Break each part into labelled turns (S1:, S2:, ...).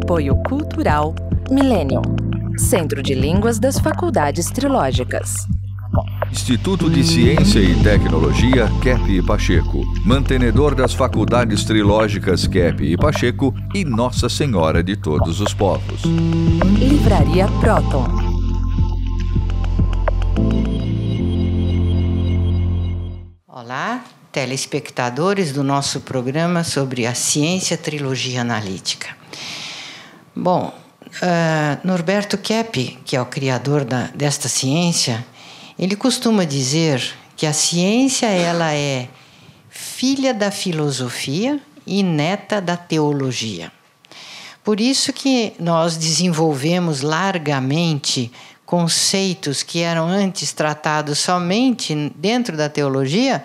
S1: Apoio Cultural Millennium, Centro de Línguas das Faculdades Trilógicas.
S2: Instituto de Ciência e Tecnologia Kepp e Pacheco, mantenedor das Faculdades Trilógicas Kepp e Pacheco e Nossa Senhora de Todos os Povos.
S1: Livraria Próton.
S3: Olá, telespectadores do nosso programa sobre a ciência trilogia analítica. Bom, Norberto Kepp, que é o criador desta ciência, ele costuma dizer que a ciência ela é filha da filosofia e neta da teologia. Por isso que nós desenvolvemos largamente conceitos que eram antes tratados somente dentro da teologia,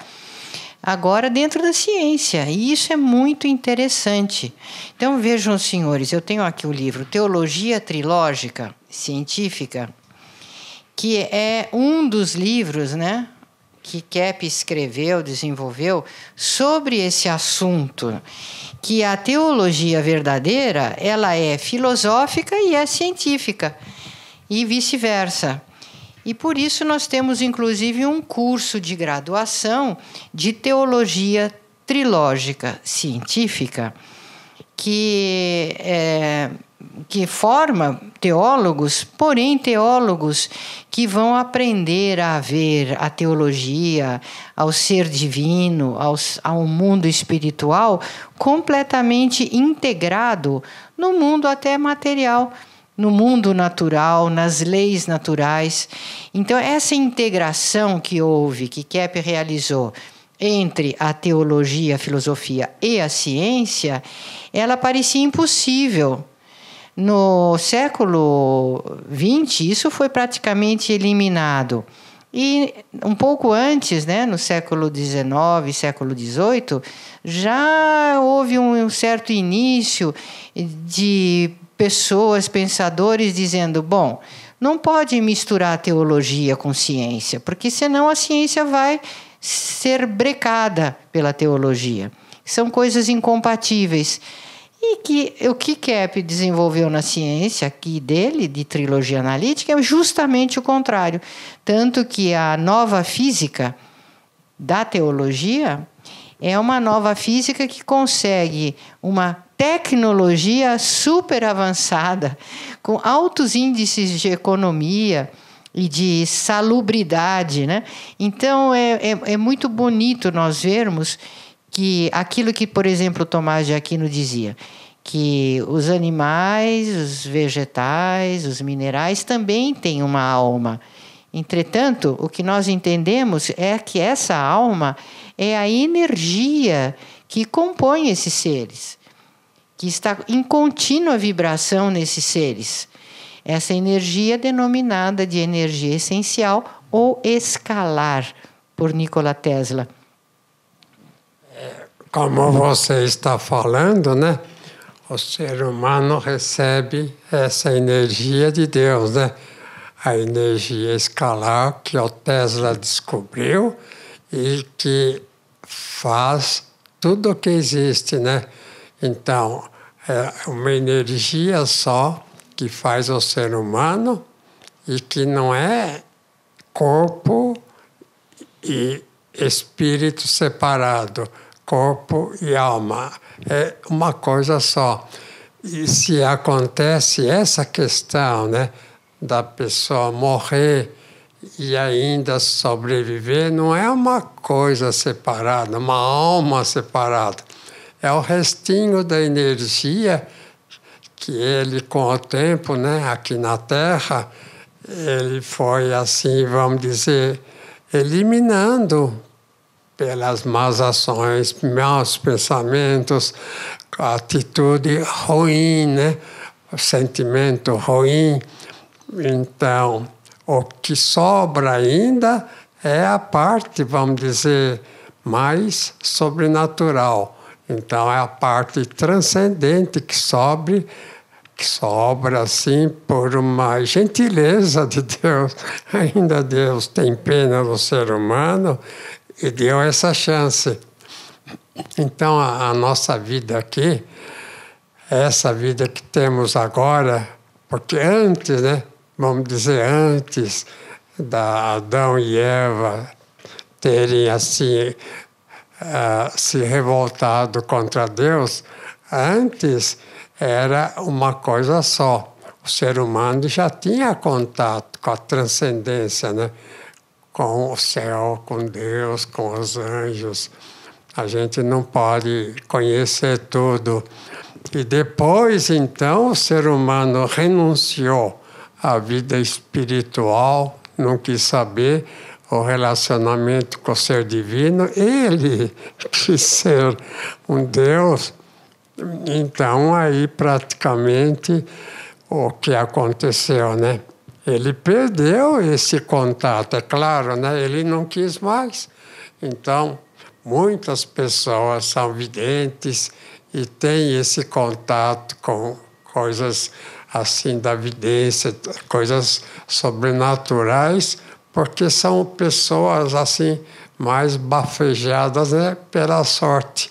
S3: agora dentro da ciência. E isso é muito interessante. Então, vejam, senhores, eu tenho aqui o livro Teologia Trilógica Científica, que é um dos livros, né, que Kepp escreveu, desenvolveu, sobre esse assunto, que a teologia verdadeira ela é filosófica e é científica, e vice-versa. E por isso nós temos, inclusive, um curso de graduação de teologia trilógica científica, que forma teólogos, porém teólogos que vão aprender a ver a teologia, ao ser divino, ao mundo espiritual, completamente integrado no mundo até material, no mundo natural, nas leis naturais. Então, essa integração que houve, que Kepp realizou entre a teologia, a filosofia e a ciência, ela parecia impossível. No século XX, isso foi praticamente eliminado. E um pouco antes, né, no século XIX, século XVIII, já houve um certo início de pessoas, pensadores, dizendo, bom, não pode misturar teologia com ciência, porque senão a ciência vai ser brecada pela teologia. São coisas incompatíveis. E o que Kepp desenvolveu na ciência aqui dele, de trilogia analítica, é justamente o contrário. Tanto que a nova física da teologia é uma nova física que consegue uma tecnologia super avançada, com altos índices de economia e de salubridade, né? Então, é muito bonito nós vermos que aquilo que, por exemplo, Tomás de Aquino dizia, que os animais, os vegetais, os minerais também têm uma alma. Entretanto, o que nós entendemos é que essa alma é a energia que compõe esses seres, que está em contínua vibração nesses seres. Essa energia é denominada de energia essencial ou escalar, por Nikola Tesla.
S4: Como você está falando, né? O ser humano recebe essa energia de Deus, né? A energia escalar que o Tesla descobriu e que faz tudo o que existe, né? Então, é uma energia só que faz o ser humano e que não é corpo e espírito separado, corpo e alma. É uma coisa só. E se acontece essa questão, né, da pessoa morrer e ainda sobreviver, não é uma coisa separada, uma alma separada. É o restinho da energia que ele, com o tempo, né, aqui na Terra, ele foi assim, vamos dizer, eliminando pelas más ações, maus pensamentos, a atitude ruim, né, o sentimento ruim. Então, o que sobra ainda é a parte, vamos dizer, mais sobrenatural. Então, é a parte transcendente que sobra assim por uma gentileza de Deus. Ainda Deus tem pena do ser humano e deu essa chance. Então, a nossa vida aqui essa vida que temos agora, porque antes, né, vamos dizer, antes da Adão e Eva terem assim se revoltado contra Deus, antes era uma coisa só. O ser humano já tinha contato com a transcendência, né? Com o céu, com Deus, com os anjos. A gente não pode conhecer tudo. E depois, então, o ser humano renunciou à vida espiritual, não quis saber o relacionamento com o ser divino. Ele quis ser um Deus. Então, aí, praticamente, o que aconteceu, né? Ele perdeu esse contato, é claro, né? Ele não quis mais. Então, muitas pessoas são videntes e têm esse contato com coisas assim da vidência, coisas sobrenaturais, porque são pessoas assim mais bafejadas, né, pela sorte,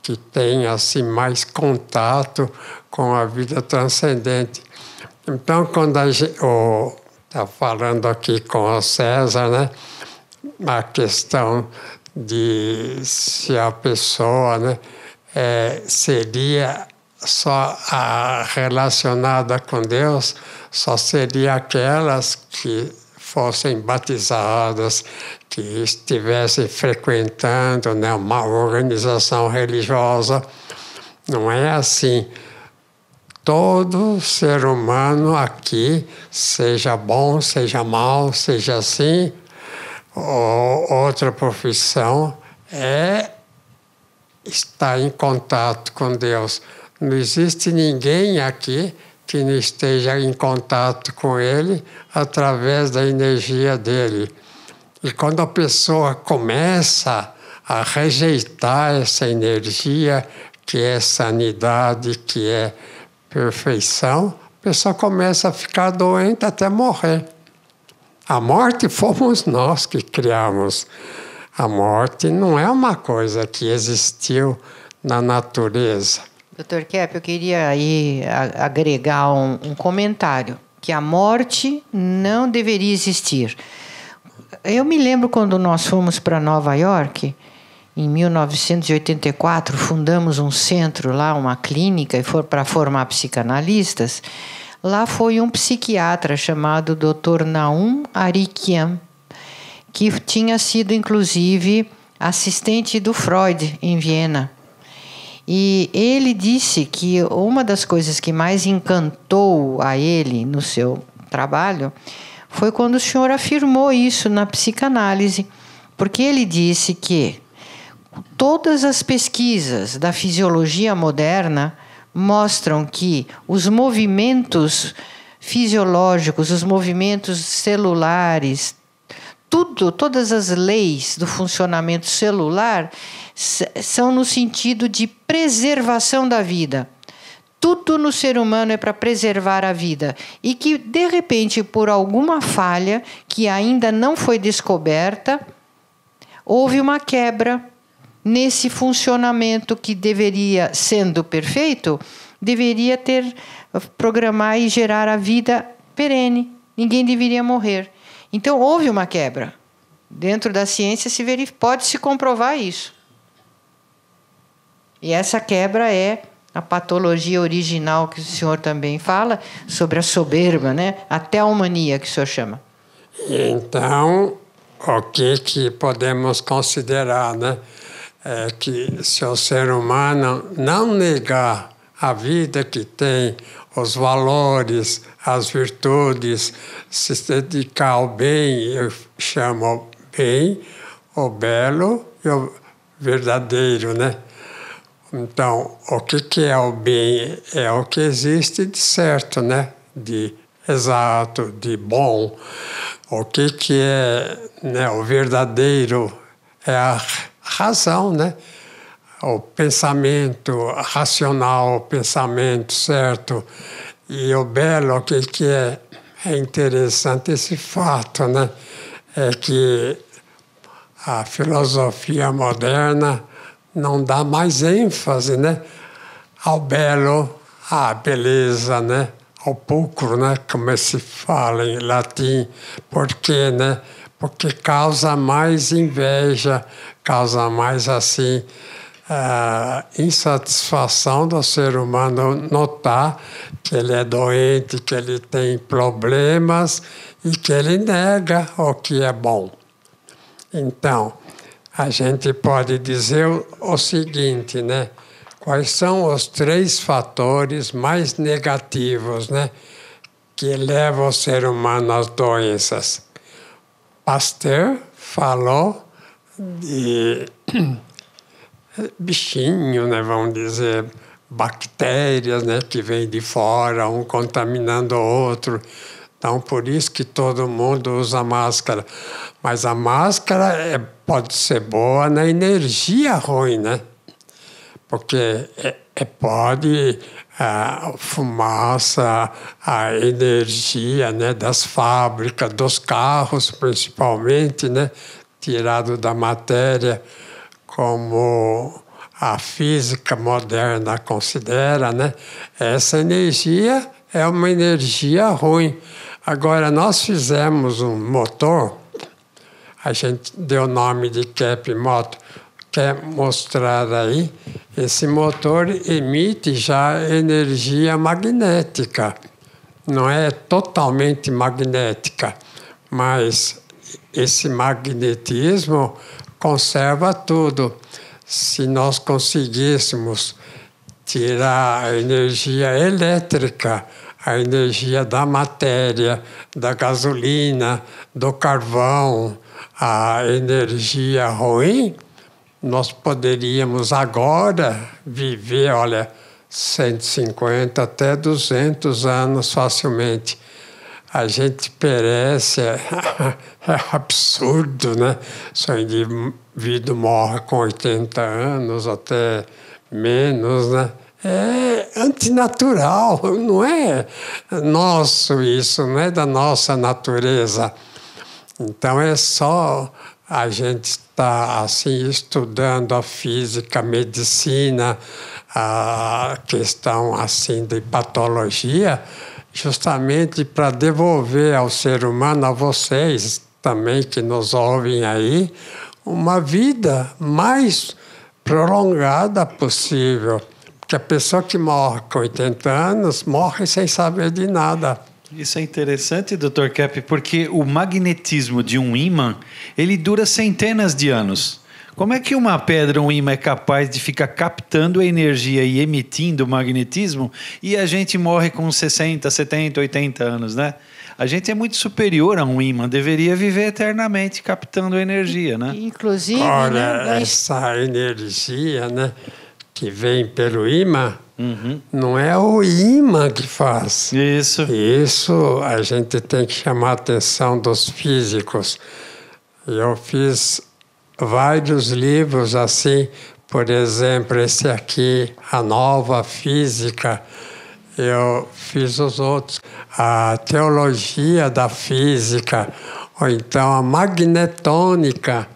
S4: que têm assim mais contato com a vida transcendente. Então, quando a gente está falando aqui com o César, né, a questão de se a pessoa, né, seria só relacionada com Deus, só seria aquelas que fossem batizadas, que estivessem frequentando, né, uma organização religiosa. Não é assim. Todo ser humano aqui, seja bom, seja mau, seja assim, ou outra profissão, estar em contato com Deus. Não existe ninguém aqui que não esteja em contato com Ele através da energia dele. E quando a pessoa começa a rejeitar essa energia, que é sanidade, que é perfeição, a pessoa começa a ficar doente até morrer. A morte fomos nós que criamos. A morte não é uma coisa que existiu na natureza.
S3: Dr. Kepp, eu queria aí agregar um comentário, que a morte não deveria existir. Eu me lembro quando nós fomos para Nova York, em 1984, fundamos um centro lá, uma clínica, e foi para formar psicanalistas. Lá foi um psiquiatra chamado Dr. Naum Arikian, que tinha sido, inclusive, assistente do Freud em Viena. E ele disse que uma das coisas que mais encantou a ele no seu trabalho foi quando o senhor afirmou isso na psicanálise, porque ele disse que todas as pesquisas da fisiologia moderna mostram que os movimentos fisiológicos, os movimentos celulares, todas as leis do funcionamento celular são no sentido de preservação da vida. Tudo no ser humano é para preservar a vida. E que, de repente, por alguma falha que ainda não foi descoberta, houve uma quebra nesse funcionamento que deveria, sendo perfeito, deveria programar e gerar a vida perene. Ninguém deveria morrer. Então, houve uma quebra. Dentro da ciência pode-se comprovar isso. E essa quebra é a patologia original que o senhor também fala, sobre a soberba, né? A teomania, que o senhor chama.
S4: Então, o que podemos considerar, né? É que se o ser humano não negar a vida que tem, os valores, as virtudes, se dedicar ao bem, eu chamo bem, o belo e o verdadeiro, né? Então, o que é o bem? É o que existe de certo, né? De exato, de bom. O que é, né, o verdadeiro? É a razão, né? O pensamento racional, o pensamento certo. E o belo, o que é? É interessante esse fato, né? É que a filosofia moderna não dá mais ênfase, né, ao belo, à beleza, né? Ao pulcro, né? Como se fala em latim. Por quê, né? Porque causa mais inveja, causa mais assim insatisfação do ser humano notar que ele é doente, que ele tem problemas e que ele nega o que é bom. Então, a gente pode dizer o seguinte, né? Quais são os 3 fatores mais negativos, né, que levam o ser humano às doenças? Pasteur falou de bichinho, né, vamos dizer, bactérias, né, que vêm de fora, um contaminando o outro. Então, por isso que todo mundo usa máscara. Mas a máscara pode ser boa na energia ruim, né? Porque pode a fumaça, a energia, né, das fábricas, dos carros principalmente, né, tirado da matéria, como a física moderna considera, né? Essa energia é uma energia ruim. Agora, nós fizemos um motor, a gente deu o nome de Kepler Motor, quer mostrar aí, esse motor emite já energia magnética. Não é totalmente magnética, mas esse magnetismo conserva tudo. Se nós conseguíssemos tirar a energia elétrica, a energia da matéria, da gasolina, do carvão, a energia ruim, nós poderíamos agora viver, olha, 150 até 200 anos facilmente. A gente perece, é absurdo, né? Se o indivíduo morre com 80 anos, até menos, né? É antinatural, não é nosso isso, não é da nossa natureza. Então é só a gente estar assim estudando a física, a medicina, a questão assim de patologia, justamente para devolver ao ser humano, a vocês também que nos ouvem aí, uma vida mais prolongada possível. Porque a pessoa que morre com 80 anos morre sem saber de nada.
S5: Isso é interessante, Dr. Kepp, porque o magnetismo de um ímã, ele dura centenas de anos. Como é que uma pedra, um ímã, é capaz de ficar captando a energia e emitindo o magnetismo e a gente morre com 60, 70, 80 anos, né? A gente é muito superior a um ímã, deveria viver eternamente captando a energia, né?
S3: Inclusive,
S4: olha,
S3: né,
S4: essa energia, né, que vem pelo ímã, não é o ímã que faz.
S5: Isso.
S4: Isso a gente tem que chamar a atenção dos físicos. Eu fiz vários livros assim, por exemplo, esse aqui, A Nova Física. Eu fiz os outros, a Teologia da Física, ou então a Magnetônica.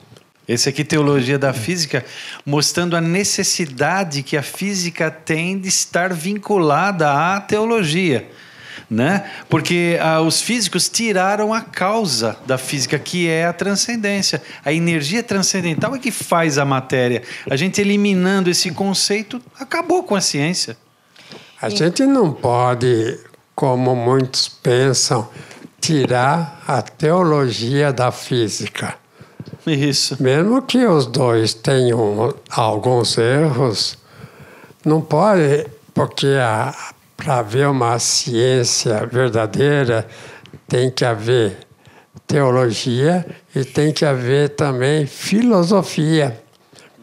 S5: Esse aqui, Teologia da Física, mostrando a necessidade que a física tem de estar vinculada à teologia, né? Porque os físicos tiraram a causa da física, que é a transcendência. A energia transcendental é que faz a matéria. A gente eliminando esse conceito, acabou com a ciência.
S4: A gente não pode, como muitos pensam, tirar a teologia da física.
S5: Isso.
S4: Mesmo que os dois tenham alguns erros, não pode, porque para haver uma ciência verdadeira tem que haver teologia e tem que haver também filosofia.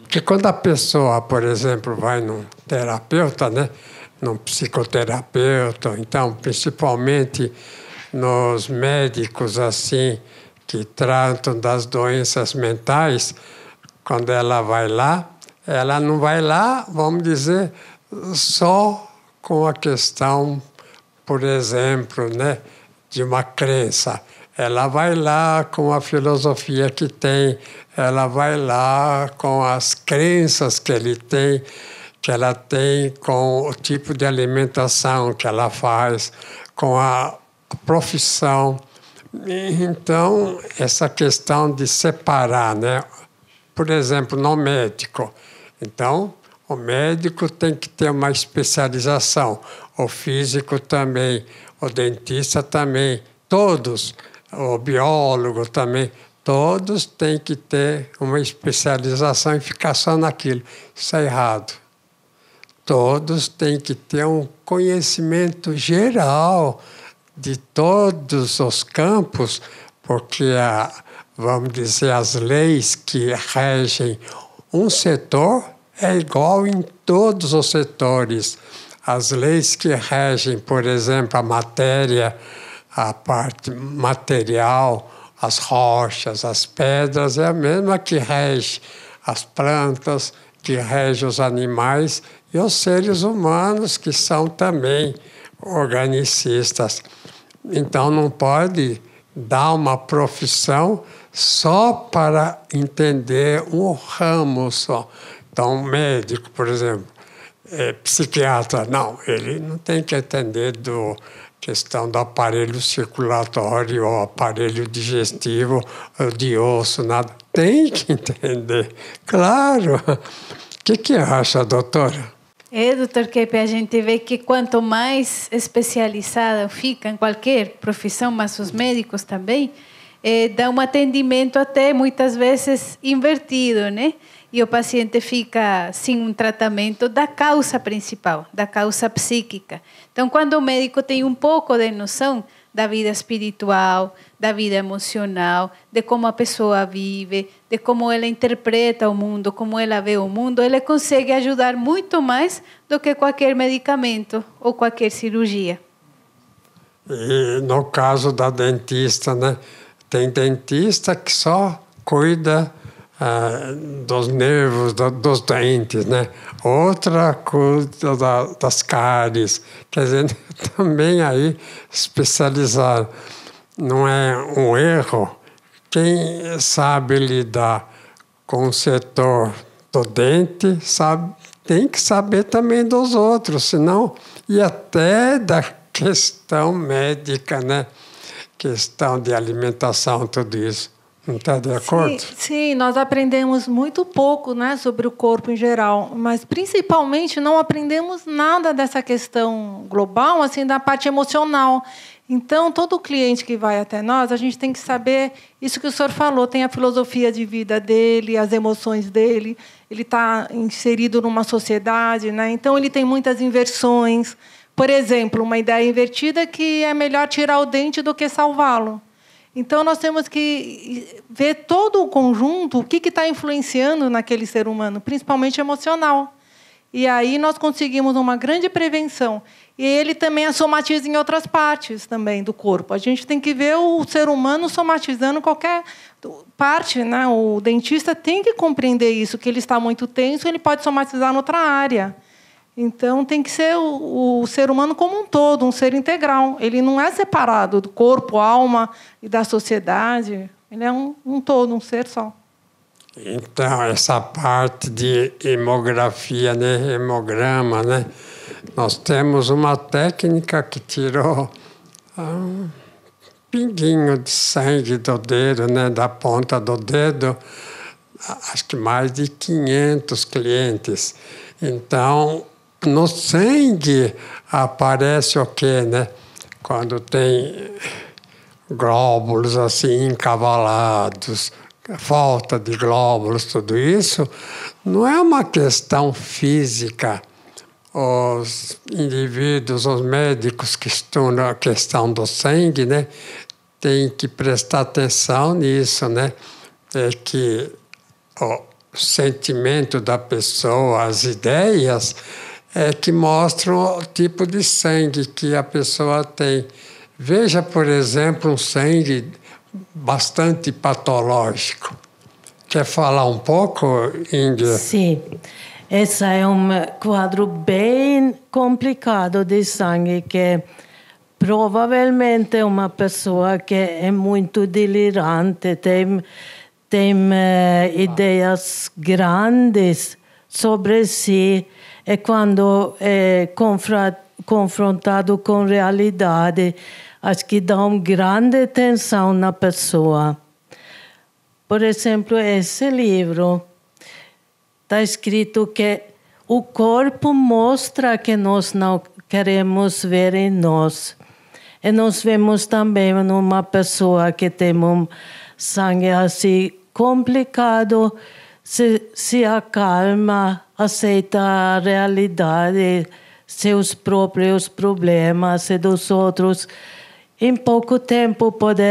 S4: Porque quando a pessoa, por exemplo, vai num terapeuta, né, num psicoterapeuta, então principalmente nos médicos assim, que tratam das doenças mentais, quando ela não vai lá, vamos dizer, só com a questão, por exemplo, né, de uma crença. Ela vai lá com a filosofia que tem, ela vai lá com as crenças que ele tem. que ela tem com o tipo de alimentação que ela faz, com a profissão. Então, essa questão de separar, né? Por exemplo, no médico. Então, o médico tem que ter uma especialização, o físico também, o dentista também, todos, o biólogo também, todos têm que ter uma especialização e ficar só naquilo. Isso é errado. Todos têm que ter um conhecimento geral de todos os campos, porque, vamos dizer, as leis que regem um setor é igual em todos os setores. As leis que regem, por exemplo, a matéria, a parte material, as rochas, as pedras, é a mesma que rege as plantas, que rege os animais e os seres humanos, que são também organicistas. Então, não pode dar uma profissão só para entender um ramo só. Então, médico, por exemplo, psiquiatra, não, ele não tem que entender da questão do aparelho circulatório ou aparelho digestivo, de osso, nada. Tem que entender, claro. O que acha, doutora?
S6: Doutor Keppe, a gente vê que quanto mais especializada fica em qualquer profissão, mas os médicos também, dá um atendimento até muitas vezes invertido, né? E o paciente fica sem um tratamento da causa principal, da causa psíquica. Então, quando o médico tem um pouco de noção da vida espiritual, da vida emocional, de como a pessoa vive, de como ela interpreta o mundo, como ela vê o mundo, ele consegue ajudar muito mais do que qualquer medicamento ou qualquer cirurgia.
S4: E no caso da dentista, né? Tem dentista que só cuida dos nervos, dos dentes, né? Outra cuida das cáries. Quer dizer, também aí especializar. Não é um erro. Quem sabe lidar com o setor do dente tem que saber também dos outros, senão, e até da questão médica, né? Questão de alimentação, tudo isso. Não está de acordo?
S7: Sim, nós aprendemos muito pouco, né, sobre o corpo em geral, mas principalmente não aprendemos nada dessa questão global, assim, da parte emocional. Então, todo cliente que vai até nós, a gente tem que saber isso que o senhor falou, tem a filosofia de vida dele, as emoções dele, ele está inserido numa sociedade, né? Então, ele tem muitas inversões. Por exemplo, uma ideia invertida que é melhor tirar o dente do que salvá-lo. Então, nós temos que ver todo o conjunto, o que está influenciando naquele ser humano, principalmente emocional. E aí nós conseguimos uma grande prevenção. E ele também somatiza em outras partes também do corpo. A gente tem que ver o ser humano somatizando qualquer parte, né? O dentista tem que compreender isso, que ele está muito tenso, ele pode somatizar em outra área. Então, tem que ser o ser humano como um todo, um ser integral. Ele não é separado do corpo, alma e da sociedade. Ele é um todo, um ser só.
S4: Então, essa parte de hemografia, né? Hemograma, né? Nós temos uma técnica que tirou um pinguinho de sangue do dedo, né? Da ponta do dedo, acho que mais de 500 clientes. Então, no sangue aparece o quê, né? Quando tem glóbulos assim encavalados, falta de glóbulos, tudo isso, não é uma questão física. Os indivíduos, os médicos que estudam a questão do sangue, né, têm que prestar atenção nisso, né? É que o sentimento da pessoa, as ideias, que mostram o tipo de sangue que a pessoa tem. Veja, por exemplo, um sangue bastante patológico. Quer falar um pouco, Índia?
S8: Sim. Esse é um quadro bem complicado de sangue, que provavelmente é uma pessoa que é muito delirante, tem ideias grandes sobre si e quando é confrontado com realidade, acho que dá uma grande tensão na pessoa. Por exemplo, esse livro está escrito que o corpo mostra que nós não queremos ver em nós. E nós vemos também numa pessoa que tem um sangue assim complicado, se acalma, aceita a realidade, seus próprios problemas e dos outros. Em pouco tempo pode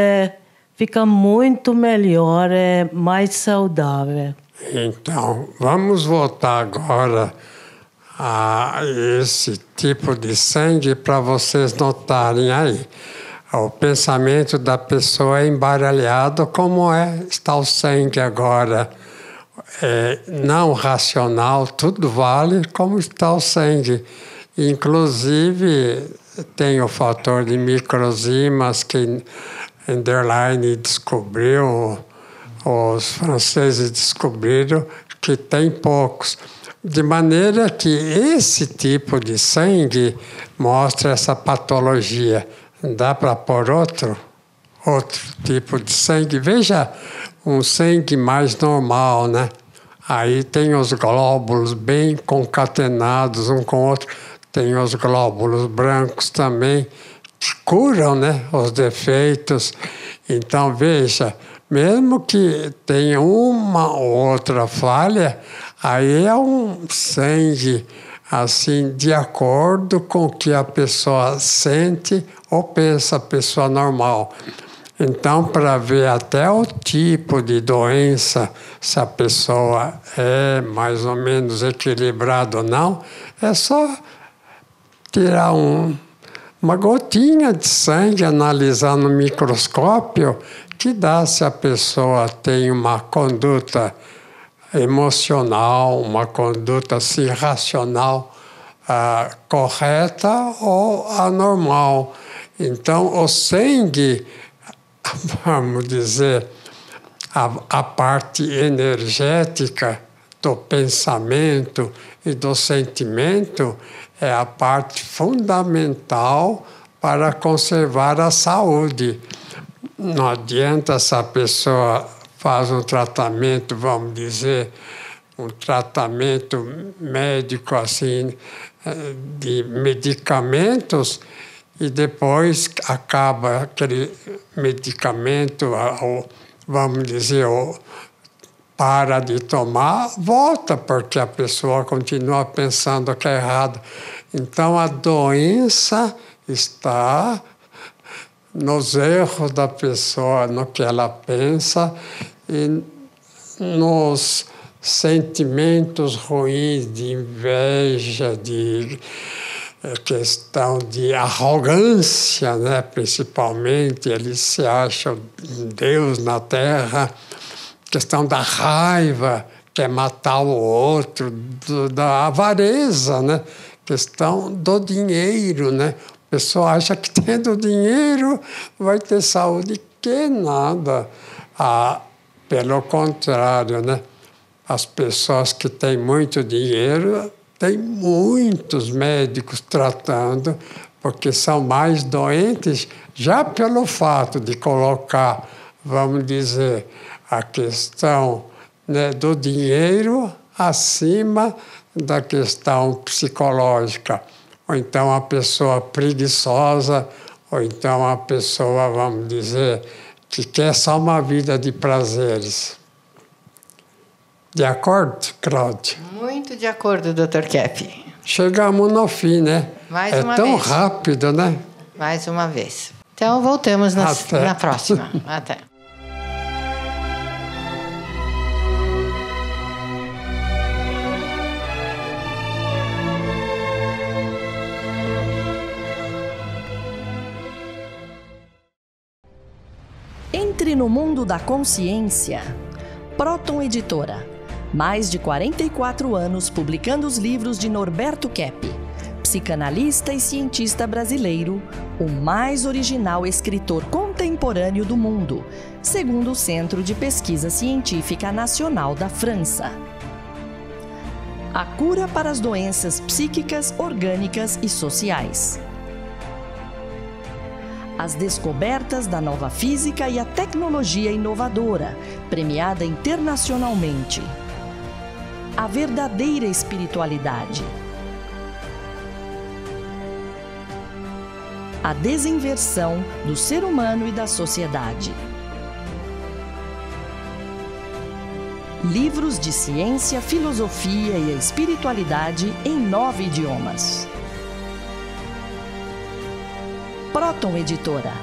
S8: ficar muito melhor e mais saudável.
S4: Então, vamos voltar agora a esse tipo de sangue para vocês notarem aí. O pensamento da pessoa é embaralhado, como está o sangue agora. Não racional, tudo vale como está o sangue. Inclusive, tem o fator de microzimas que Enderlein descobriu, os franceses descobriram que tem poucos. De maneira que esse tipo de sangue mostra essa patologia. Dá para pôr outro tipo de sangue? Veja, um sangue mais normal, né? Aí tem os glóbulos bem concatenados um com o outro. Tem os glóbulos brancos também, que curam, né, os defeitos. Então, veja, mesmo que tenha uma ou outra falha, aí é um sangue assim, de acordo com o que a pessoa sente ou pensa, a pessoa normal. Então, para ver até o tipo de doença, se a pessoa é mais ou menos equilibrada ou não, é só tirar uma gotinha de sangue, analisar no microscópio, que dá se a pessoa tem uma conduta emocional, uma conduta assim, racional, correta ou anormal. Então, o sangue, vamos dizer, a parte energética do pensamento e do sentimento é a parte fundamental para conservar a saúde. Não adianta essa pessoa faz um tratamento, vamos dizer, um tratamento médico assim, de medicamentos, e depois acaba aquele medicamento, vamos dizer, para de tomar, volta, porque a pessoa continua pensando que é errado. Então, a doença está nos erros da pessoa, no que ela pensa e nos sentimentos ruins de inveja, de questão de arrogância, né? Principalmente, eles se acham Deus na Terra, questão da raiva, quer matar o outro, da avareza, né? Questão do dinheiro, né? A pessoa acha que tendo dinheiro vai ter saúde, que nada. Pelo contrário, né? As pessoas que têm muito dinheiro, tem muitos médicos tratando, porque são mais doentes, já pelo fato de colocar, vamos dizer, a questão, né, do dinheiro acima da questão psicológica. Ou então a pessoa preguiçosa, ou então a pessoa, vamos dizer, que quer só uma vida de prazeres. De acordo, Cláudia?
S3: Muito de acordo, Dr. Kepp.
S4: Chegamos no fim, né?
S3: Mais uma
S4: tão
S3: vez.
S4: Rápido, né?
S3: Mais uma vez. Então, voltamos na próxima. Até.
S9: Entre no mundo da consciência. Próton Editora. Mais de 44 anos publicando os livros de Norberto Kepp, psicanalista e cientista brasileiro, o mais original escritor contemporâneo do mundo, segundo o Centro de Pesquisa Científica Nacional da França. A cura para as doenças psíquicas, orgânicas e sociais. As descobertas da nova física e a tecnologia inovadora, premiada internacionalmente. A verdadeira espiritualidade. A desinversão do ser humano e da sociedade. Livros de ciência, filosofia e espiritualidade em 9 idiomas. Proton Editora.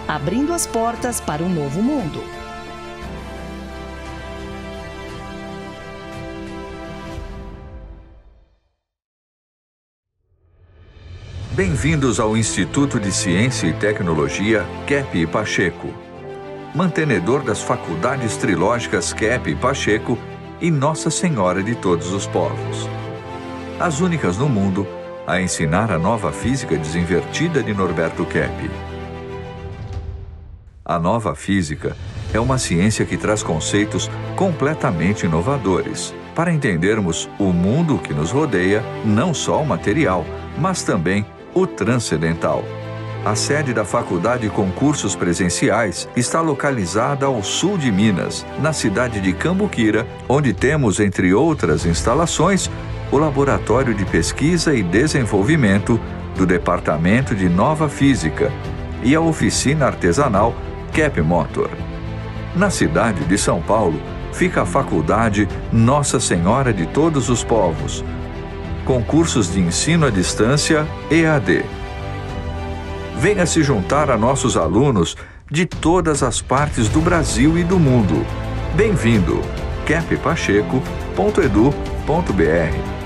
S9: Abrindo as portas para um novo mundo.
S2: Bem-vindos ao Instituto de Ciência e Tecnologia Kepi Pacheco, mantenedor das faculdades trilógicas Kepi Pacheco e Nossa Senhora de Todos os Povos. As únicas no mundo a ensinar a nova física desinvertida de Norberto Keppe. A nova física é uma ciência que traz conceitos completamente inovadores para entendermos o mundo que nos rodeia, não só o material, mas também o transcendental. A sede da Faculdade com cursos presenciais está localizada ao sul de Minas, na cidade de Cambuquira, onde temos, entre outras instalações, o Laboratório de Pesquisa e Desenvolvimento do Departamento de Nova Física e a oficina artesanal Kepi Motor. Na cidade de São Paulo, fica a Faculdade Nossa Senhora de Todos os Povos, com cursos de ensino à distância EAD. Venha se juntar a nossos alunos de todas as partes do Brasil e do mundo. Bem-vindo! kepipacheco.edu.br